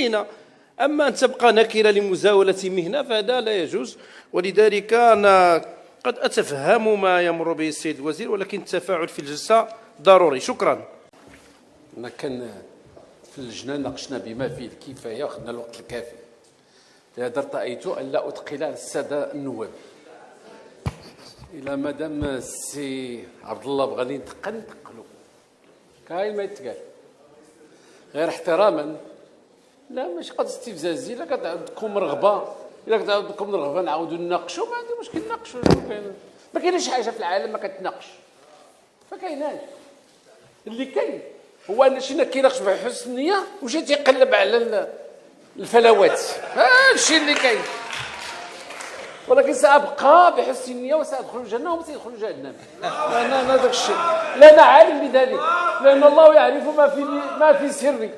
المهنة. أما أن تبقى نكرة لمزاولة مهنة فهذا لا يجوز. ولذلك أنا قد أتفهم ما يمر به السيد الوزير، ولكن التفاعل في الجلسة ضروري. شكرا. أنا كان في اللجنة ناقشنا بما فيه الكفاية وأخذنا الوقت الكافي. لهذا ارتأيت أن لا أثقل على السادة النواب. إلى مادام السي عبد الله بغى ينتقل نتقلوا، كاين ما يتقال غير احتراما. لا ماشي قد استفزازي. إلا كانت عندكم رغبة، نعاودوا نناقشوا، ما عندي مشكل نناقشوا. ما كاينش حاجة في العالم ما كتناقش، ما كايناش. اللي كاين هو أن شي كيناقش بحسن النية وشي تيقلب على الفلوات. هذا الشيء اللي كاين. ولكن سأبقى بحسن النية وسأدخل الجنة وسيدخل جهنم. أنا داك الشيء لا أنا عالم بذلك، لأن الله يعرف ما في سري.